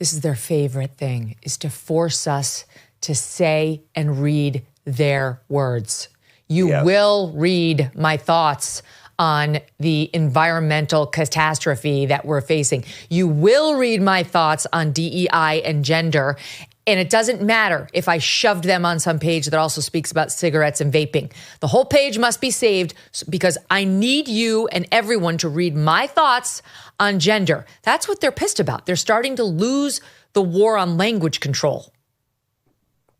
This is their favorite thing, is to force us to say and read their words. You will read my thoughts on the environmental catastrophe that we're facing. You will read my thoughts on DEI and gender. And it doesn't matter if I shoved them on some page that also speaks about cigarettes and vaping. The whole page must be saved because I need you and everyone to read my thoughts on gender. That's what they're pissed about. They're starting to lose the war on language control.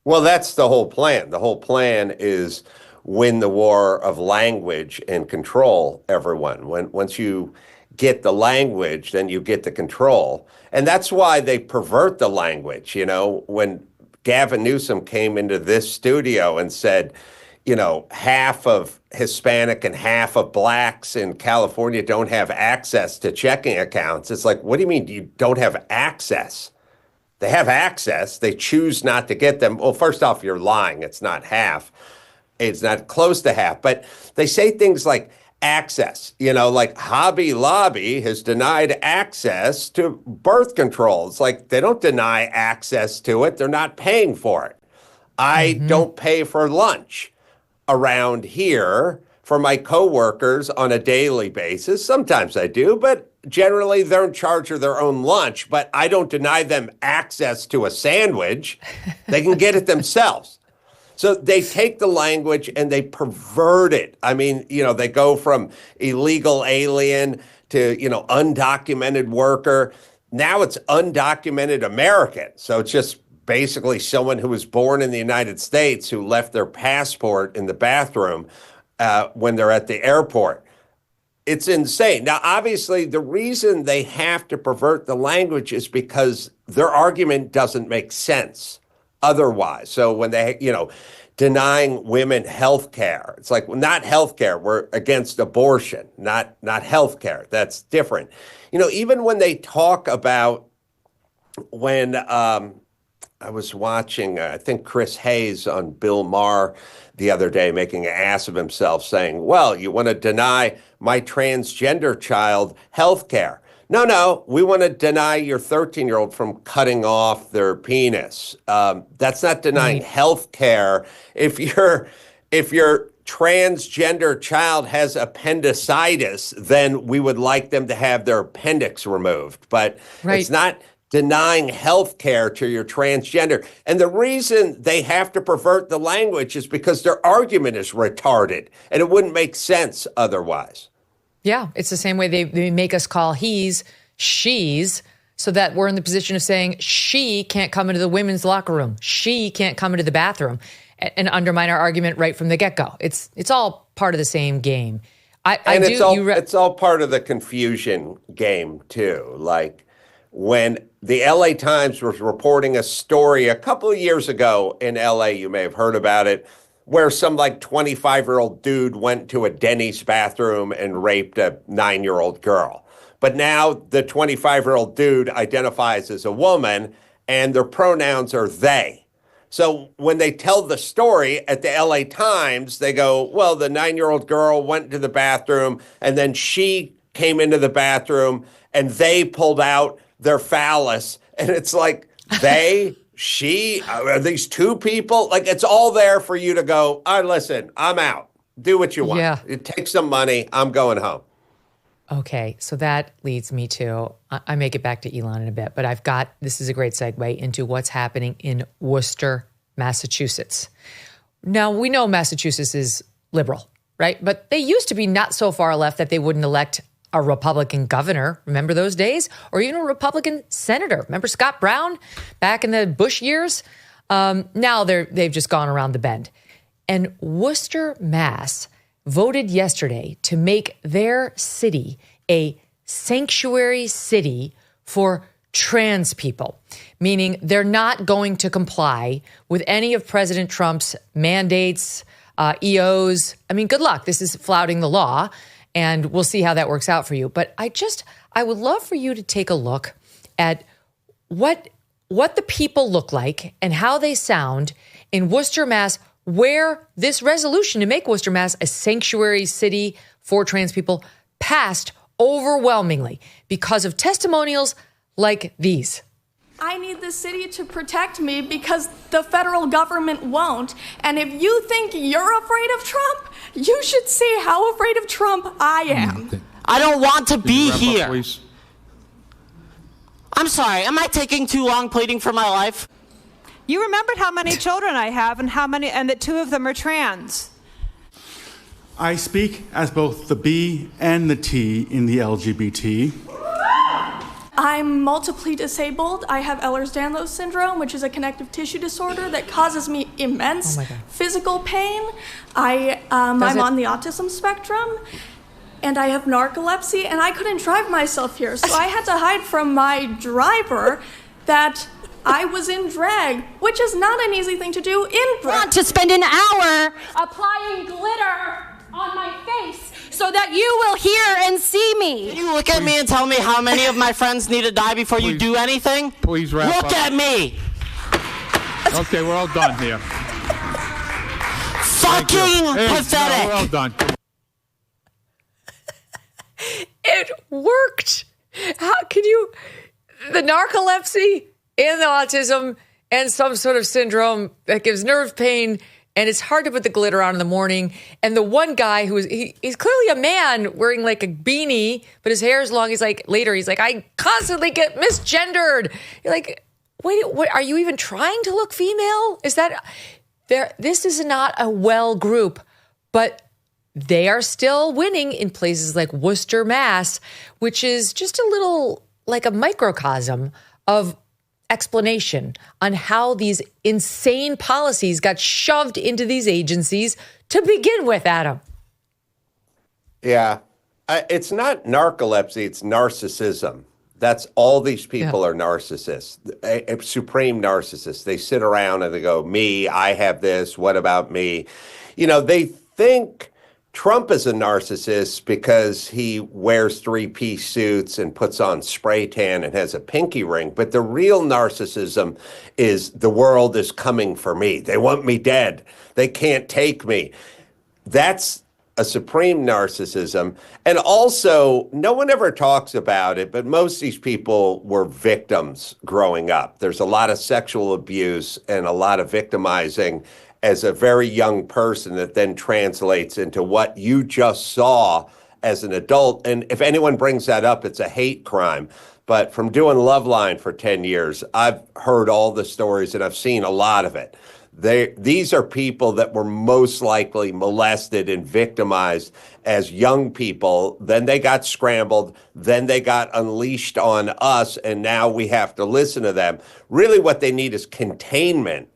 Well, that's the whole plan. The whole plan is win the war of language and control everyone. Once you get the language, then you get the control. And that's why they pervert the language. You know, when Gavin Newsom came into this studio and said, you know, half of Hispanic and half of blacks in California don't have access to checking accounts. It's like, what do you mean you don't have access? They have access. They choose not to get them. Well, first off, you're lying. It's not half. It's not close to half. But they say things like access, you know, like Hobby Lobby has denied access to birth control. It's like they don't deny access to it. They're not paying for it. I don't pay for lunch around here for my coworkers on a daily basis. Sometimes I do, but generally they're in charge of their own lunch, but I don't deny them access to a sandwich. They can get it themselves. So they take the language and they pervert it. I mean, you know, they go from illegal alien to, you know, undocumented worker. Now it's undocumented American. So it's just basically someone who was born in the United States who left their passport in the bathroom when they're at the airport. It's insane. Now, obviously, the reason they have to pervert the language is because their argument doesn't make sense otherwise. So when they, you know, denying women health care, it's like, well, not health care. We're against abortion, not health care. That's different. You know, even when they talk about when I was watching, I think Chris Hayes on Bill Maher the other day making an ass of himself saying, well, you want to deny my transgender child health care. No, we want to deny your 13-year-old from cutting off their penis. That's not denying health care. If your transgender child has appendicitis, then we would like them to have their appendix removed. But it's not denying health care to your transgender. And the reason they have to pervert the language is because their argument is retarded, and it wouldn't make sense otherwise. Yeah, it's the same way they make us call he's, she's, so that we're in the position of saying she can't come into the women's locker room. She can't come into the bathroom and undermine our argument right from the get-go. It's all part of the same game. It's all part of the confusion game, too. Like when the LA Times was reporting a story a couple of years ago in LA, you may have heard about it, where some like 25-year-old dude went to a Denny's bathroom and raped a 9-year-old girl. But now the 25-year-old dude identifies as a woman and their pronouns are they. So when they tell the story at the LA Times, they go, well, the 9-year-old girl went to the bathroom and then she came into the bathroom and they pulled out their phallus. And it's like, they... She, are these two people? Like, it's all there for you to go, all right, listen, I'm out. Do what you want. Yeah. It takes some money. I'm going home. Okay, so that leads me to, I may get back to Elon in a bit, but this is a great segue into what's happening in Worcester, Massachusetts. Now, we know Massachusetts is liberal, right? But they used to be not so far left that they wouldn't elect a Republican governor, remember those days? Or even a Republican senator. Remember Scott Brown back in the Bush years? Now they've just gone around the bend. And Worcester, Mass. voted yesterday to make their city a sanctuary city for trans people, meaning they're not going to comply with any of President Trump's mandates, EOs. I mean, good luck. This is flouting the law. And we'll see how that works out for you. But I would love for you to take a look at what the people look like and how they sound in Worcester, Mass., where this resolution to make Worcester, Mass. A sanctuary city for trans people passed overwhelmingly because of testimonials like these. I need the city to protect me because the federal government won't. And if you think you're afraid of Trump, you should see how afraid of Trump I am. I don't want to be here. Please. I'm sorry, am I taking too long pleading for my life? You remembered how many children I have and that 2 of them are trans. I speak as both the B and the T in the LGBT. I'm multiply disabled. I have Ehlers-Danlos syndrome, which is a connective tissue disorder that causes me immense physical pain. I'm on the autism spectrum, and I have narcolepsy, and I couldn't drive myself here, so I had to hide from my driver that I was in drag, which is not an easy thing to do in drag. I want to spend an hour applying glitter on my face so that you will hear and see me. Can you look at me and tell me how many of my friends need to die before you do anything? Please wrap up. Look at me. Okay, we're all done here. Fucking pathetic. We're all done. It worked. How can you? The narcolepsy and the autism and some sort of syndrome that gives nerve pain, and it's hard to put the glitter on in the morning. And the one guy he's clearly a man wearing like a beanie, but his hair is long. He's like, I constantly get misgendered. You're like, wait, what? Are you even trying to look female? Is that there? This is not a well group, but they are still winning in places like Worcester, Mass, which is just a little like a microcosm of explanation on how these insane policies got shoved into these agencies to begin with, Adam. Yeah. It's not narcolepsy, it's narcissism. That's all these people are narcissists, a supreme narcissists. They sit around and they go, me, I have this, what about me? You know, they think Trump is a narcissist because he wears 3-piece suits and puts on spray tan and has a pinky ring. But the real narcissism is the world is coming for me. They want me dead. They can't take me. That's a supreme narcissism. And also, no one ever talks about it, but most of these people were victims growing up. There's a lot of sexual abuse and a lot of victimizing as a very young person that then translates into what you just saw as an adult. And if anyone brings that up, it's a hate crime. But from doing Loveline for 10 years, I've heard all the stories and I've seen a lot of it. These are people that were most likely molested and victimized as young people. Then they got scrambled. Then they got unleashed on us. And now we have to listen to them. Really what they need is containment.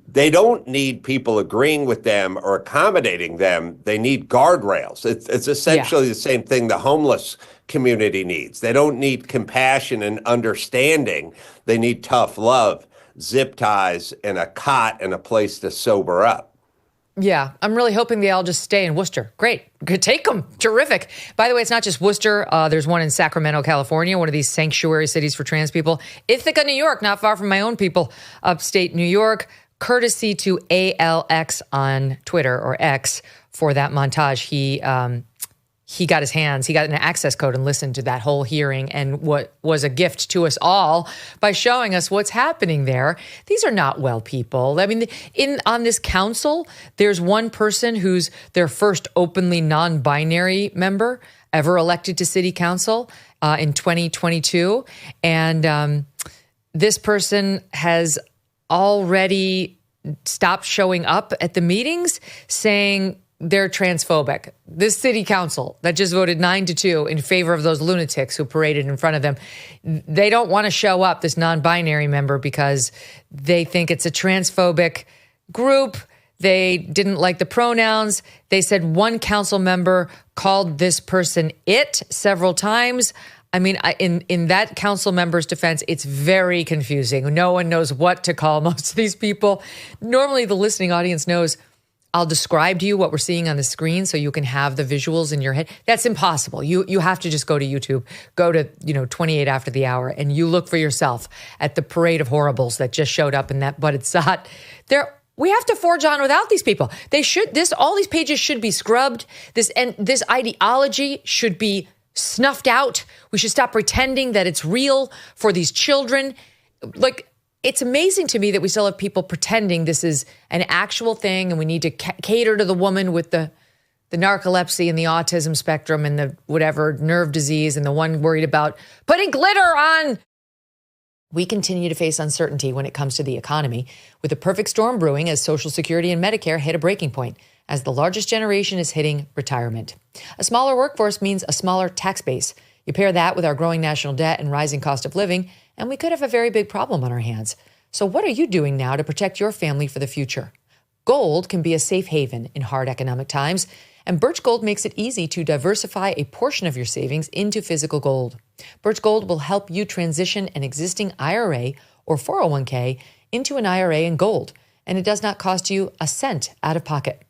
They don't need people agreeing with them or accommodating them. They need guardrails. It's essentially the same thing the homeless community needs. They don't need compassion and understanding. They need tough love, zip ties, and a cot and a place to sober up. Yeah, I'm really hoping they all just stay in Worcester. Great. Good. Take them. Terrific. By the way, it's not just Worcester. There's one in Sacramento, California, one of these sanctuary cities for trans people. Ithaca, New York, not far from my own people, upstate New York. Courtesy to ALX on Twitter or X for that montage. He got an access code and listened to that whole hearing and what was a gift to us all by showing us what's happening there. These are not well people. I mean, on this council, there's one person who's their first openly non-binary member ever elected to city council in 2022. And this person has already stopped showing up at the meetings saying they're transphobic. This city council that just voted 9-2 in favor of those lunatics who paraded in front of them, they don't want to show up, this non-binary member, because they think it's a transphobic group. They didn't like the pronouns. They said one council member called this person it several times. I mean, in that council member's defense, it's very confusing. No one knows what to call most of these people. Normally, the listening audience knows, I'll describe to you what we're seeing on the screen so you can have the visuals in your head. That's impossible. You have to just go to YouTube, go to 28 after the hour, and you look for yourself at the parade of horribles that just showed up in that. But it's not there. We have to forge on without these people. All these pages should be scrubbed. This ideology should be snuffed out. We should stop pretending that it's real for these children. like, it's amazing to me that we still have people pretending this is an actual thing and we need to cater to the woman with the narcolepsy and the autism spectrum and the whatever nerve disease and the one worried about putting glitter on. We continue to face uncertainty when it comes to the economy, with a perfect storm brewing as Social Security and Medicare hit a breaking point, as the largest generation is hitting retirement. A smaller workforce means a smaller tax base. You pair that with our growing national debt and rising cost of living, and we could have a very big problem on our hands. So what are you doing now to protect your family for the future? Gold can be a safe haven in hard economic times, and Birch Gold makes it easy to diversify a portion of your savings into physical gold. Birch Gold will help you transition an existing IRA or 401k into an IRA in gold, and it does not cost you a cent out of pocket.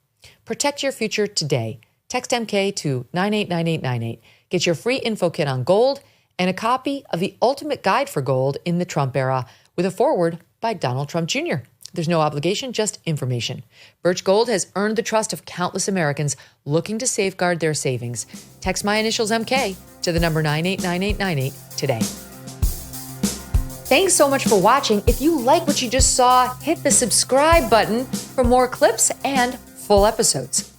Protect your future today. Text MK to 989898. Get your free info kit on gold and a copy of the ultimate guide for gold in the Trump era with a foreword by Donald Trump Jr. There's no obligation, just information. Birch Gold has earned the trust of countless Americans looking to safeguard their savings. Text my initials MK to the number 989898 today. Thanks so much for watching. If you like what you just saw, hit the subscribe button for more clips and full episodes.